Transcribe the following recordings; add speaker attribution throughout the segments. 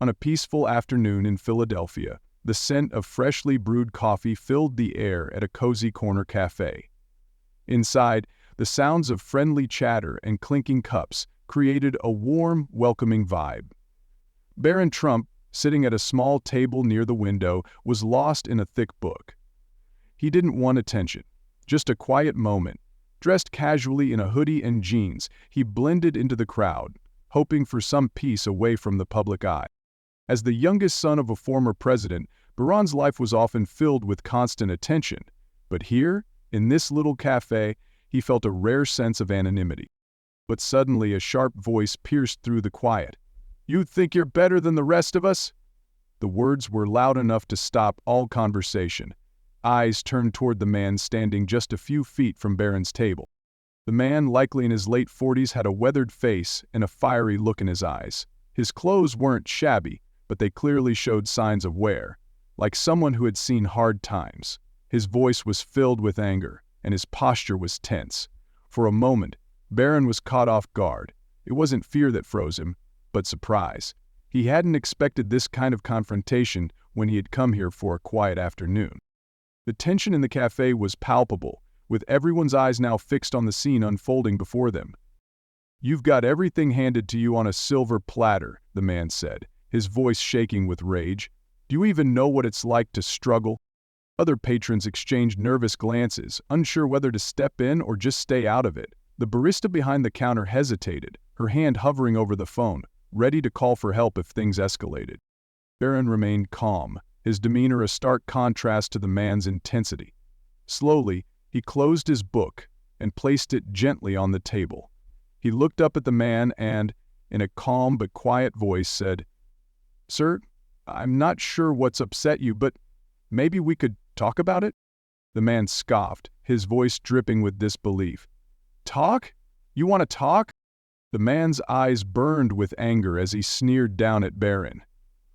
Speaker 1: On a peaceful afternoon in Philadelphia, the scent of freshly brewed coffee filled the air at a cozy corner cafe. Inside, the sounds of friendly chatter and clinking cups created a warm, welcoming vibe. Barron Trump, sitting at a small table near the window, was lost in a thick book. He didn't want attention, just a quiet moment. Dressed casually in a hoodie and jeans, he blended into the crowd, hoping for some peace away from the public eye. As the youngest son of a former president, Barron's life was often filled with constant attention. But here, in this little cafe, he felt a rare sense of anonymity. But suddenly a sharp voice pierced through the quiet. "You think you're better than the rest of us?" The words were loud enough to stop all conversation. Eyes turned toward the man standing just a few feet from Barron's table. The man, likely in his late 40s, had a weathered face and a fiery look in his eyes. His clothes weren't shabby, but they clearly showed signs of wear, like someone who had seen hard times. His voice was filled with anger, and his posture was tense. For a moment, Barron was caught off guard. It wasn't fear that froze him, but surprise. He hadn't expected this kind of confrontation when he had come here for a quiet afternoon. The tension in the cafe was palpable, with everyone's eyes now fixed on the scene unfolding before them. "You've got everything handed to you on a silver platter," the man said, his voice shaking with rage. "Do you even know what it's like to struggle?" Other patrons exchanged nervous glances, unsure whether to step in or just stay out of it. The barista behind the counter hesitated, her hand hovering over the phone, ready to call for help if things escalated. Barron remained calm, his demeanor a stark contrast to the man's intensity. Slowly, he closed his book and placed it gently on the table. He looked up at the man and, in a calm but quiet voice, said, "Sir, I'm not sure what's upset you, but maybe we could talk about it?" The man scoffed, his voice dripping with disbelief. "Talk? You want to talk?" The man's eyes burned with anger as he sneered down at Barron.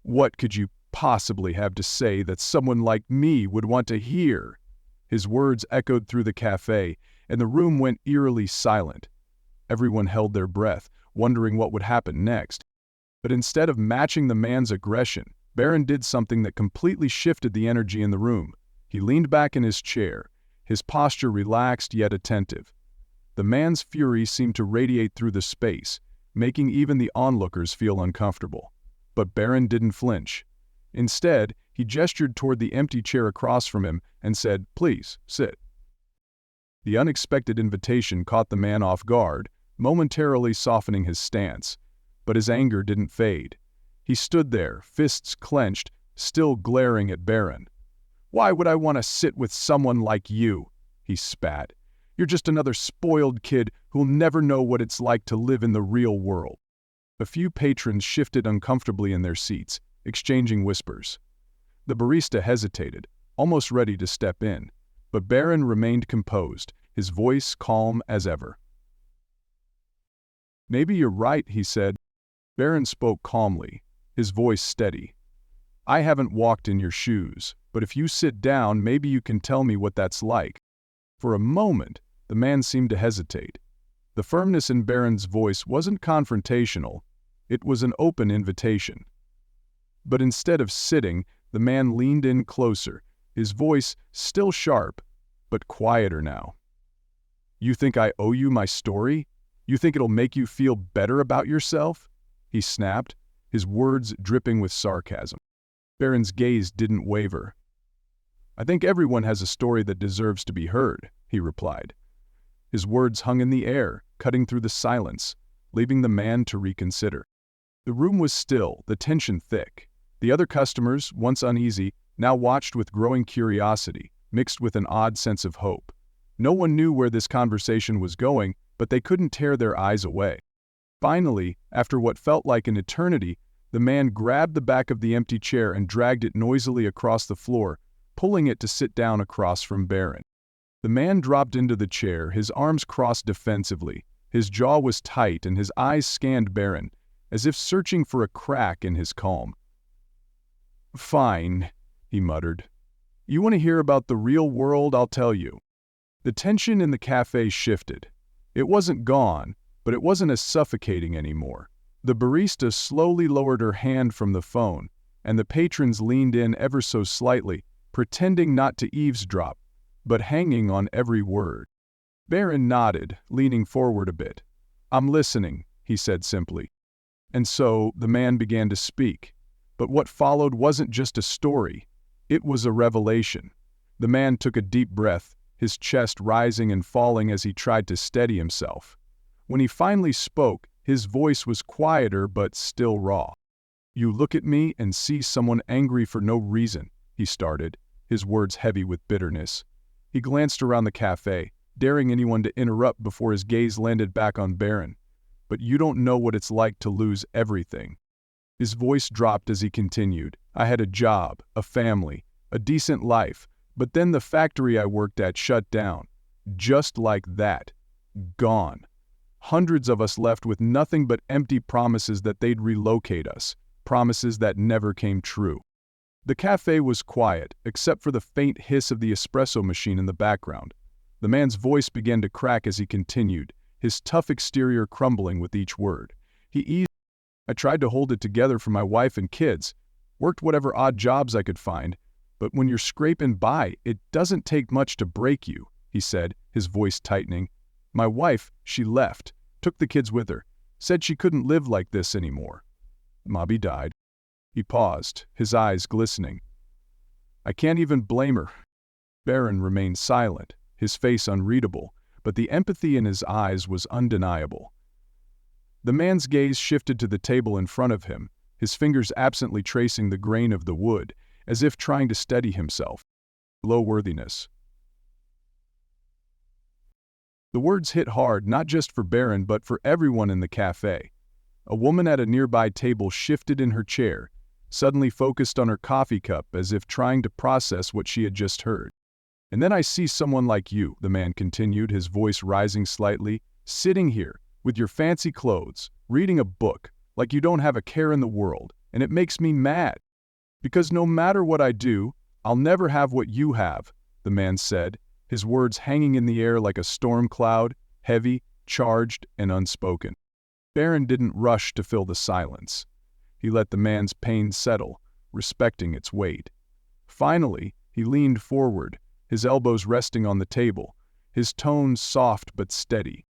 Speaker 1: "What could you possibly have to say that someone like me would want to hear?" His words echoed through the cafe, and the room went eerily silent. Everyone held their breath, wondering what would happen next. But instead of matching the man's aggression, Barron did something that completely shifted the energy in the room. He leaned back in his chair, his posture relaxed yet attentive. The man's fury seemed to radiate through the space, making even the onlookers feel uncomfortable. But Barron didn't flinch. Instead, he gestured toward the empty chair across from him and said, "Please, sit." The unexpected invitation caught the man off guard, momentarily softening his stance. But his anger didn't fade. He stood there, fists clenched, still glaring at Barron. "Why would I want to sit with someone like you?" he spat. "You're just another spoiled kid who'll never know what it's like to live in the real world." A few patrons shifted uncomfortably in their seats, exchanging whispers. The barista hesitated, almost ready to step in, but Barron remained composed, his voice calm as ever. "Maybe you're right," he said. Barron spoke calmly, his voice steady. "I haven't walked in your shoes, but if you sit down, maybe you can tell me what that's like." For a moment, the man seemed to hesitate. The firmness in Barron's voice wasn't confrontational, it was an open invitation. But instead of sitting, the man leaned in closer, his voice still sharp, but quieter now. "You think I owe you my story? You think it'll make you feel better about yourself?" he snapped, his words dripping with sarcasm. Barron's gaze didn't waver. "I think everyone has a story that deserves to be heard," he replied. His words hung in the air, cutting through the silence, leaving the man to reconsider. The room was still, the tension thick. The other customers, once uneasy, now watched with growing curiosity, mixed with an odd sense of hope. No one knew where this conversation was going, but they couldn't tear their eyes away. Finally, after what felt like an eternity, the man grabbed the back of the empty chair and dragged it noisily across the floor, pulling it to sit down across from Barron. The man dropped into the chair, his arms crossed defensively. His jaw was tight and his eyes scanned Barron, as if searching for a crack in his calm. "Fine," he muttered. "You want to hear about the real world? I'll tell you." The tension in the cafe shifted. It wasn't gone, but it wasn't as suffocating anymore. The barista slowly lowered her hand from the phone, and the patrons leaned in ever so slightly, pretending not to eavesdrop, but hanging on every word. Barron nodded, leaning forward a bit. "I'm listening," he said simply. And so the man began to speak. But what followed wasn't just a story. It was a revelation. The man took a deep breath, his chest rising and falling as he tried to steady himself. When he finally spoke, his voice was quieter but still raw. "You look at me and see someone angry for no reason," he started, his words heavy with bitterness. He glanced around the cafe, daring anyone to interrupt before his gaze landed back on Barron. "But you don't know what it's like to lose everything." His voice dropped as he continued. "I had a job, a family, a decent life, but then the factory I worked at shut down. Just like that. Gone. Hundreds of us left with nothing but empty promises that they'd relocate us, promises that never came true." The cafe was quiet, except for the faint hiss of the espresso machine in the background. The man's voice began to crack as he continued, his tough exterior crumbling with each word. "I tried to hold it together for my wife and kids, worked whatever odd jobs I could find, but when you're scraping by, it doesn't take much to break you," he said, his voice tightening. "My wife, she left, took the kids with her, said she couldn't live like this anymore. Mobby died." He paused, his eyes glistening. "I can't even blame her." Barron remained silent, his face unreadable, but the empathy in his eyes was undeniable. The man's gaze shifted to the table in front of him, his fingers absently tracing the grain of the wood, as if trying to steady himself. "Low worthiness." The words hit hard not just for Barron but for everyone in the cafe. A woman at a nearby table shifted in her chair, suddenly focused on her coffee cup as if trying to process what she had just heard. "And then I see someone like you," the man continued, his voice rising slightly, "sitting here, with your fancy clothes, reading a book, like you don't have a care in the world, and it makes me mad. Because no matter what I do, I'll never have what you have," the man said, his words hanging in the air like a storm cloud, heavy, charged, and unspoken. Barron didn't rush to fill the silence. He let the man's pain settle, respecting its weight. Finally, he leaned forward, his elbows resting on the table, his tone soft but steady.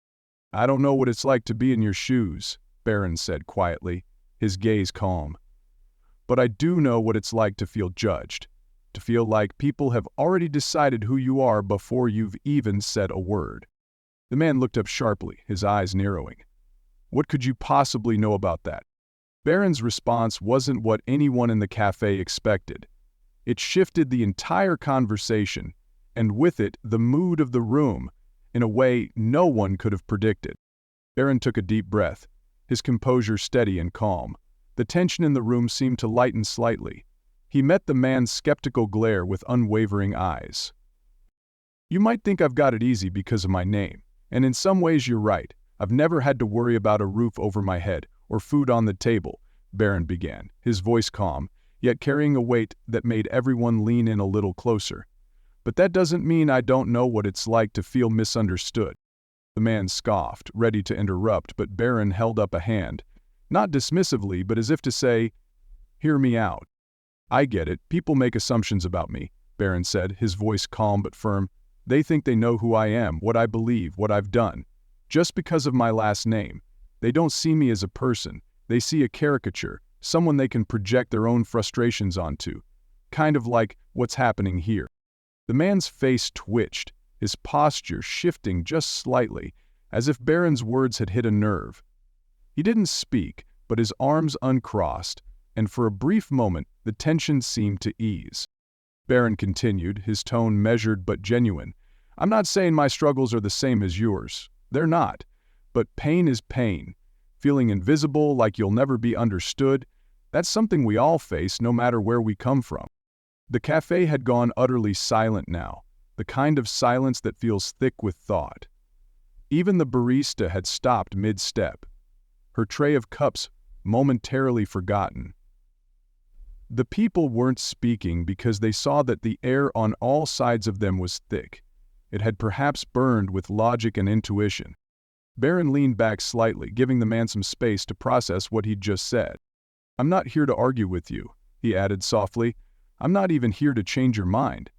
Speaker 1: "I don't know what it's like to be in your shoes," Barron said quietly, his gaze calm. "But I do know what it's like to feel judged, to feel like people have already decided who you are before you've even said a word." The man looked up sharply, his eyes narrowing. "What could you possibly know about that?" Barron's response wasn't what anyone in the cafe expected. It shifted the entire conversation, and with it the mood of the room, in a way no one could have predicted. Barron took a deep breath, his composure steady and calm. The tension in the room seemed to lighten slightly. He met the man's skeptical glare with unwavering eyes. "You might think I've got it easy because of my name, and in some ways you're right. I've never had to worry about a roof over my head or food on the table," Barron began, his voice calm, yet carrying a weight that made everyone lean in a little closer. "But that doesn't mean I don't know what it's like to feel misunderstood." The man scoffed, ready to interrupt, but Barron held up a hand, not dismissively, but as if to say, "Hear me out." "I get it. People make assumptions about me," Barron said, his voice calm but firm. "They think they know who I am, what I believe, what I've done. Just because of my last name. They don't see me as a person. They see a caricature, someone they can project their own frustrations onto. Kind of like what's happening here." The man's face twitched, his posture shifting just slightly, as if Barron's words had hit a nerve. He didn't speak, but his arms uncrossed, and for a brief moment the tension seemed to ease. Barron continued, his tone measured but genuine. "I'm not saying my struggles are the same as yours. They're not. But pain is pain. Feeling invisible, like you'll never be understood, that's something we all face no matter where we come from." The cafe had gone utterly silent now, the kind of silence that feels thick with thought. Even the barista had stopped mid-step, her tray of cups momentarily forgotten. The people weren't speaking because they saw that the air on all sides of them was thick. It had perhaps burned with logic and intuition. Barron leaned back slightly, giving the man some space to process what he'd just said. "I'm not here to argue with you," he added softly. "I'm not even here to change your mind.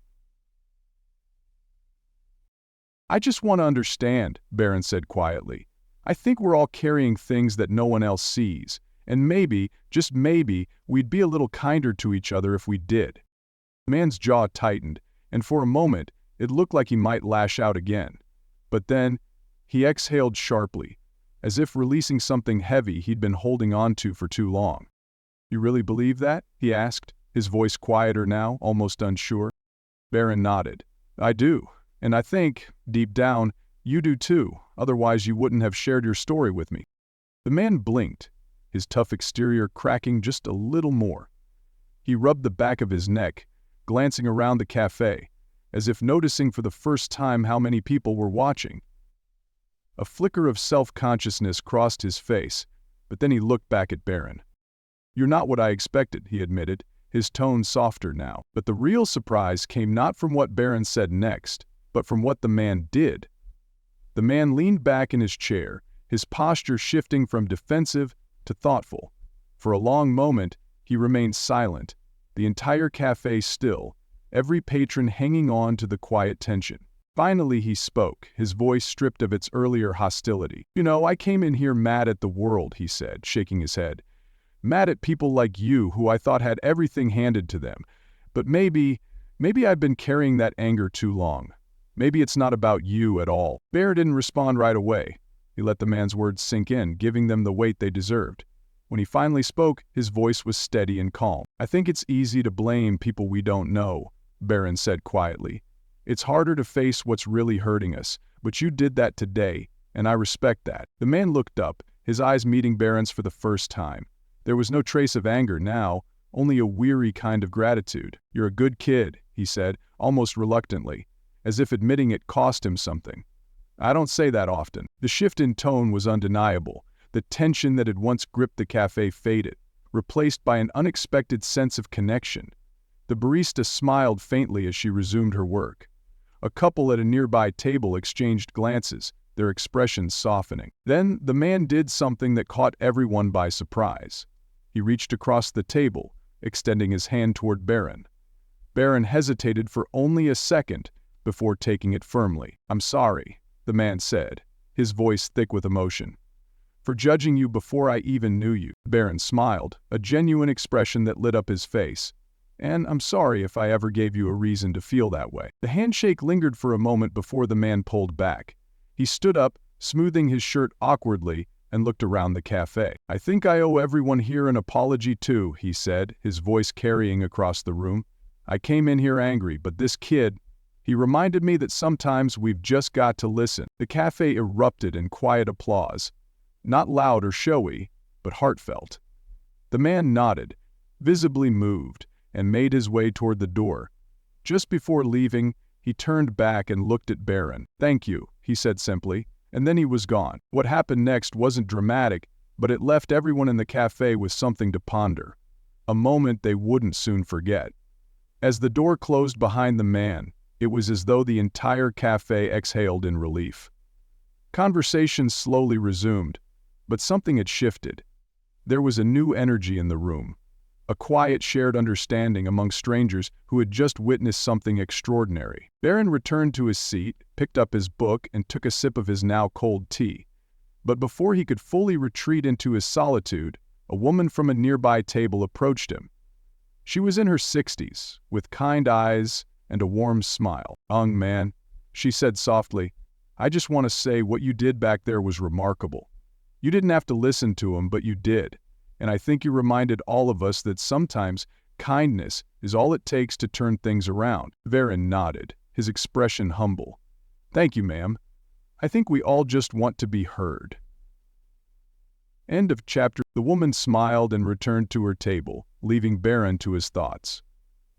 Speaker 1: I just want to understand," Barron said quietly. "I think we're all carrying things that no one else sees, and maybe, just maybe, we'd be a little kinder to each other if we did." The man's jaw tightened, and for a moment, it looked like he might lash out again. But then, he exhaled sharply, as if releasing something heavy he'd been holding on to for too long. "You really believe that?" he asked, his voice quieter now, almost unsure. Barron nodded. "I do. And I think, deep down, you do too, otherwise you wouldn't have shared your story with me." The man blinked, his tough exterior cracking just a little more. He rubbed the back of his neck, glancing around the cafe, as if noticing for the first time how many people were watching. A flicker of self-consciousness crossed his face, but then he looked back at Barron. "You're not what I expected," he admitted, his tone softer now. But the real surprise came not from what Barron said next, but from what the man did. The man leaned back in his chair, his posture shifting from defensive to thoughtful. For a long moment, he remained silent, the entire cafe still, every patron hanging on to the quiet tension. Finally he spoke, his voice stripped of its earlier hostility. "You know, I came in here mad at the world," he said, shaking his head. "Mad at people like you who I thought had everything handed to them. But maybe I've been carrying that anger too long. Maybe it's not about you at all." Bear didn't respond right away. He let the man's words sink in, giving them the weight they deserved. When he finally spoke, his voice was steady and calm. "I think it's easy to blame people we don't know," Barron said quietly. "It's harder to face what's really hurting us, but you did that today, and I respect that." The man looked up, his eyes meeting Barron's for the first time. There was no trace of anger now, only a weary kind of gratitude. "You're a good kid," he said, almost reluctantly, as if admitting it cost him something. "I don't say that often." The shift in tone was undeniable. The tension that had once gripped the cafe faded, replaced by an unexpected sense of connection. The barista smiled faintly as she resumed her work. A couple at a nearby table exchanged glances, their expressions softening. Then the man did something that caught everyone by surprise. He reached across the table, extending his hand toward Barron. Barron hesitated for only a second before taking it firmly. "I'm sorry," the man said, his voice thick with emotion, "for judging you before I even knew you." Barron smiled, a genuine expression that lit up his face. "And I'm sorry if I ever gave you a reason to feel that way." The handshake lingered for a moment before the man pulled back. He stood up, smoothing his shirt awkwardly, and looked around the cafe. "I think I owe everyone here an apology too," he said, his voice carrying across the room. "I came in here angry, but this kid, he reminded me that sometimes we've just got to listen." The cafe erupted in quiet applause. Not loud or showy, but heartfelt. The man nodded, visibly moved, and made his way toward the door. Just before leaving, he turned back and looked at Barron. "Thank you," he said simply, and then he was gone. What happened next wasn't dramatic, but it left everyone in the cafe with something to ponder. A moment they wouldn't soon forget. As the door closed behind the man, it was as though the entire cafe exhaled in relief. Conversation slowly resumed, but something had shifted. There was a new energy in the room, a quiet shared understanding among strangers who had just witnessed something extraordinary. Barron returned to his seat, picked up his book, and took a sip of his now cold tea. But before he could fully retreat into his solitude, a woman from a nearby table approached him. She was in her 60s, with kind eyes and a warm smile. "Young man," she said softly, "I just want to say what you did back there was remarkable. You didn't have to listen to him, but you did. And I think you reminded all of us that sometimes kindness is all it takes to turn things around." Barron nodded, his expression humble. "Thank you, ma'am. I think we all just want to be heard." End of chapter. The woman smiled and returned to her table, leaving Barron to his thoughts.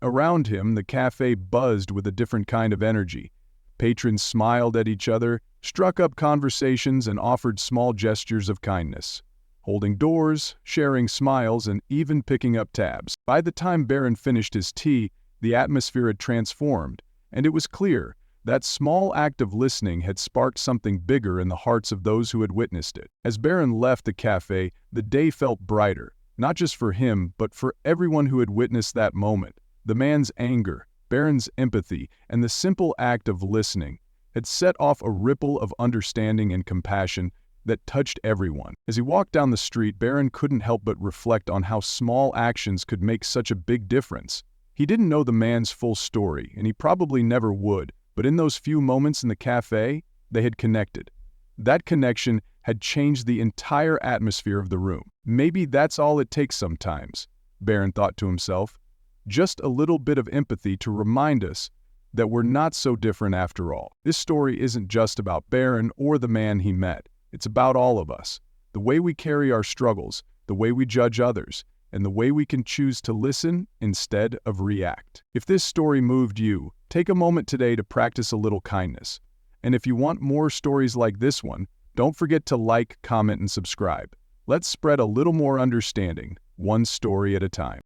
Speaker 1: Around him, the cafe buzzed with a different kind of energy. Patrons smiled at each other, struck up conversations, and offered small gestures of kindness, holding doors, sharing smiles, and even picking up tabs. By the time Barron finished his tea, the atmosphere had transformed, and it was clear That small act of listening had sparked something bigger in the hearts of those who had witnessed it. As Barron left the cafe, the day felt brighter, not just for him, but for everyone who had witnessed that moment. The man's anger, Barron's empathy, and the simple act of listening had set off a ripple of understanding and compassion that touched everyone. As he walked down the street, Barron couldn't help but reflect on how small actions could make such a big difference. He didn't know the man's full story, and he probably never would, but in those few moments in the cafe, they had connected. That connection had changed the entire atmosphere of the room. Maybe that's all it takes sometimes, Barron thought to himself. Just a little bit of empathy to remind us that we're not so different after all. This story isn't just about Barron or the man he met. It's about all of us. The way we carry our struggles, the way we judge others, and the way we can choose to listen instead of react. If this story moved you, take a moment today to practice a little kindness. And if you want more stories like this one, don't forget to like, comment, and subscribe. Let's spread a little more understanding, one story at a time.